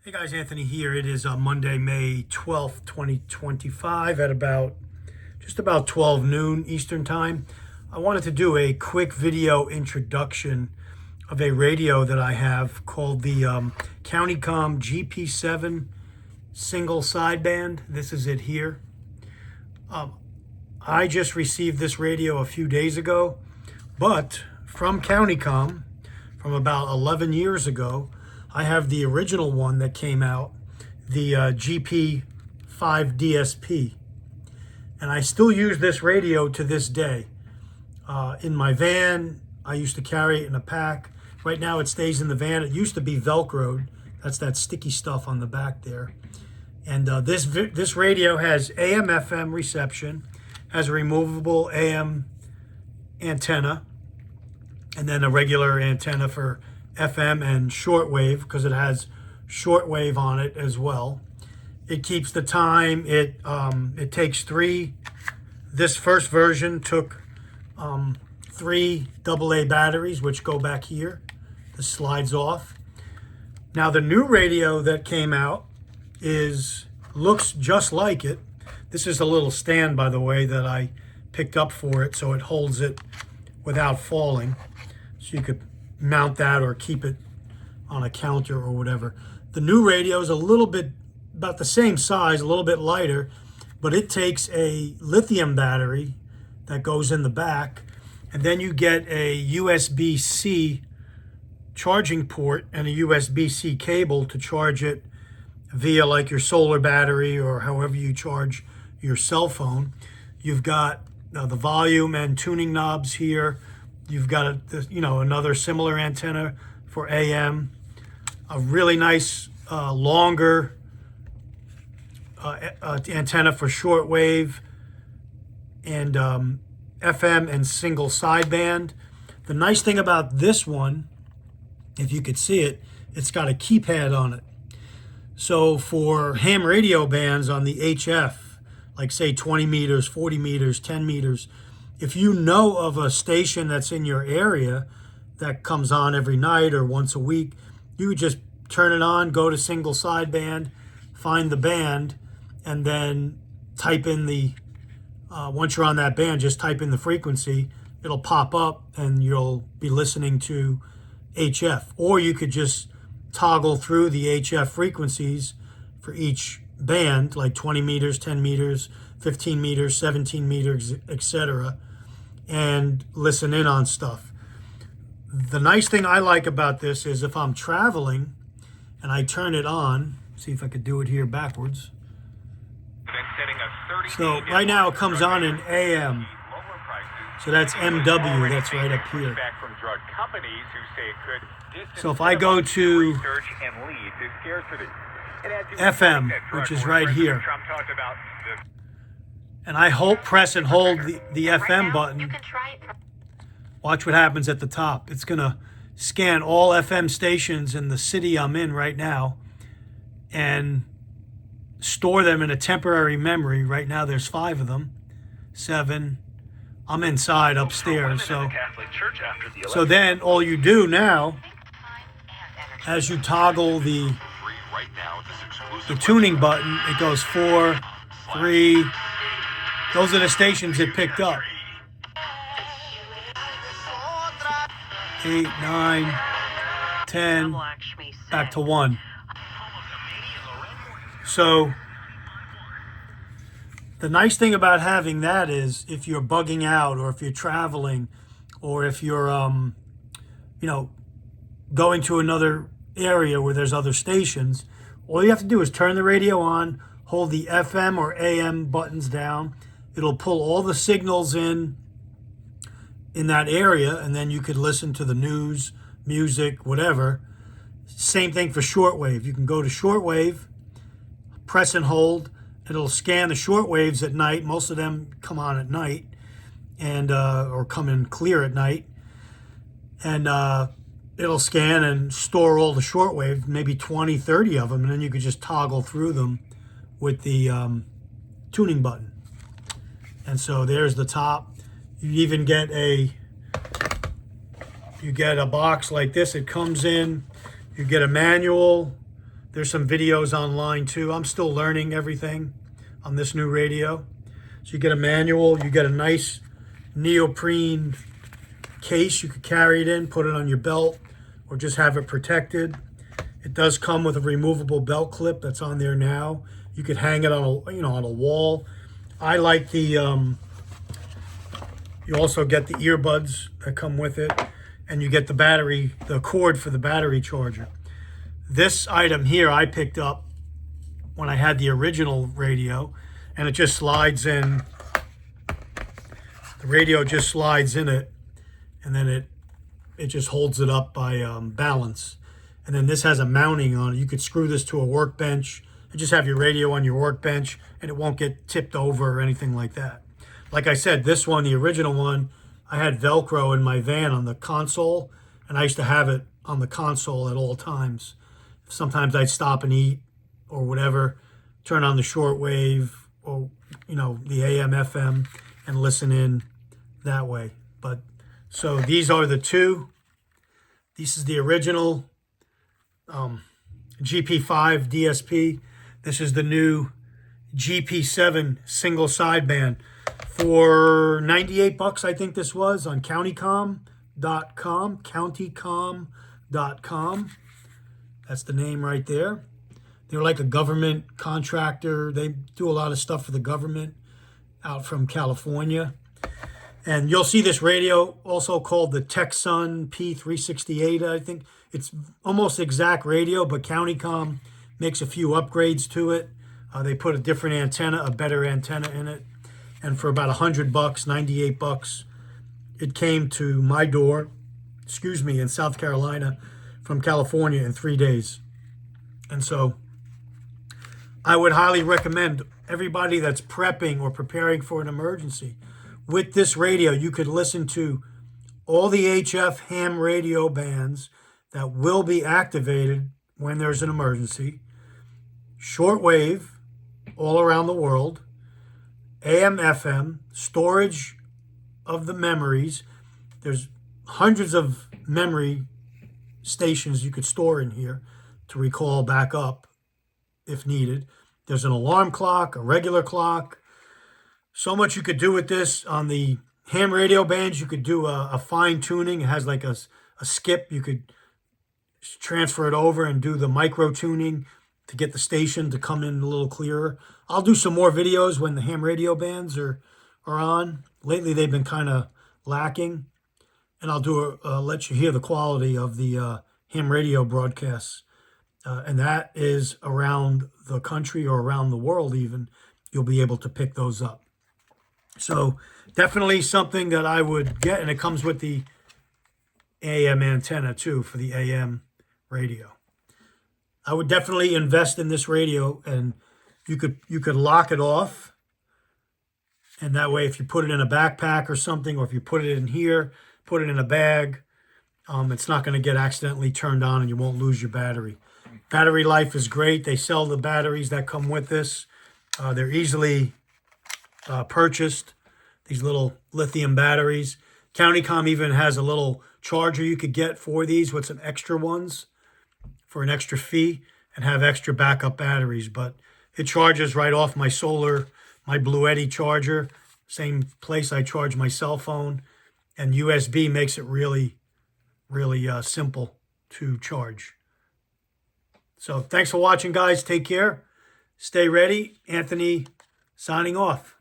Hey guys, Anthony here. It is Monday, May 12th, 2025 at just about 12 noon Eastern time. I wanted to do a quick video introduction of a radio that I have called the Comm GP7 single sideband. This is it here. I just received this radio a few days ago, but from Comm from about 11 years ago, I have the original one that came out, the GP7-SSB, and I still use this radio to this day. In my van, I used to carry it in a pack. Right now it stays in the van. It used to be Velcroed. That's that sticky stuff on the back there. And this radio has AM/FM reception, has a removable AM antenna, and then a regular antenna for FM and shortwave, because it has shortwave on it as well. It keeps the time. It takes three. This first version took 3 AA batteries, which go back here. This slides off. Now the new radio that came out looks just like it. This is a little stand, by the way, that I picked up for it, so it holds it without falling. So you could mount that or keep it on a counter or whatever. The new radio is a little bit about the same size, a little bit lighter, but it takes a lithium battery that goes in the back, and then you get a USB-C charging port and a USB-C cable to charge it via like your solar battery or however you charge your cell phone. You've got the volume and tuning knobs here. You've got another similar antenna for AM, a really nice longer antenna for shortwave, and FM and single sideband. The nice thing about this one, if you could see it, it's got a keypad on it. So for ham radio bands on the HF, like say 20 meters, 40 meters, 10 meters, if you know of a station that's in your area that comes on every night or once a week, you would just turn it on, go to single sideband, find the band, and then type in the, once you're on that band, just type in the frequency. It'll pop up and you'll be listening to HF. Or you could just toggle through the HF frequencies for each band, like 20 meters, 10 meters, 15 meters, 17 meters, etc., and listen in on stuff. The nice thing I like about this is if I'm traveling and I turn it on, see if I could do it here backwards. So right now it comes on in AM. So that's MW, that's right up here. So if I go to FM, which is right here, and I press and hold the FM button, watch what happens at the top. It's going to scan all FM stations in the city I'm in right now and store them in a temporary memory. Right now there's 5 of them, 7. I'm inside upstairs. So then all you do now, as you toggle the tuning button, it goes 4, 3. Those are the stations it picked up. 8, 9, 10, back to 1. So the nice thing about having that is if you're bugging out or if you're traveling or if you're going to another area where there's other stations, all you have to do is turn the radio on, hold the FM or AM buttons down. It'll pull all the signals in that area, and then you could listen to the news, music, whatever. Same thing for shortwave. You can go to shortwave, press and hold. It'll scan the shortwaves at night. Most of them come on at night, and or come in clear at night. And it'll scan and store all the shortwave, maybe 20, 30 of them, and then you could just toggle through them with the tuning button. And so there's the top. You even get a box like this. It comes in. You get a manual, There's some videos online too. I'm still learning everything on this new radio. So you get a manual, you get a nice neoprene case you could carry it in, put it on your belt, or just have it protected. It does come with a removable belt clip that's on there now. You could hang it on on a wall. I like the you also get the earbuds that come with it, and you get the battery, the cord for the battery charger. This item here I picked up when I had the original radio, and it just slides in. The radio just slides in it, and then it just holds it up by balance. And then this has a mounting on it. You could screw this to a workbench and just have your radio on your workbench, and it won't get tipped over or anything like that. Like I said, this one, the original one, I had Velcro in my van on the console, and I used to have it on the console at all times. Sometimes I'd stop and eat or whatever, turn on the shortwave or, the AM, FM, and listen in that way. But so these are the two. This is the original GP5 DSP. This is the new GP7 single sideband for 98 bucks. I think this was on countycomm.com, countycomm.com. That's the name right there. They're like a government contractor. They do a lot of stuff for the government out from California. And you'll see this radio also called the Texsun P368, I think. It's almost exact radio, but CountyComm makes a few upgrades to it. They put a different antenna, a better antenna in it. And for about 100 bucks, 98 bucks, it came to my door, in South Carolina from California in 3 days. And so I would highly recommend everybody that's prepping or preparing for an emergency. With this radio, you could listen to all the HF ham radio bands that will be activated when there's an emergency, shortwave all around the world, AM, FM, storage of the memories. There's hundreds of memory stations you could store in here to recall back up if needed. There's an alarm clock, a regular clock. So much you could do with this. On the ham radio bands, you could do a fine tuning. It has like a skip. You could transfer it over and do the micro tuning to get the station to come in a little clearer. I'll do some more videos when the ham radio bands are on. Lately, they've been kind of lacking. And I'll do let you hear the quality of the ham radio broadcasts. And that is around the country or around the world even. You'll be able to pick those up. So definitely something that I would get. And it comes with the AM antenna too for the AM radio. I would definitely invest in this radio, and you could lock it off. And that way, if you put it in a backpack or something, or if you put it in here, put it in a bag, it's not going to get accidentally turned on and you won't lose your battery. Battery life is great. They sell the batteries that come with this. They're easily purchased, these little lithium batteries. CountyComm even has a little charger you could get for these with some extra ones for an extra fee and have extra backup batteries. But it charges right off my my Bluetti charger, same place I charge my cell phone. And USB makes it really, really simple to charge. So thanks for watching, guys. Take care. Stay ready. Anthony signing off.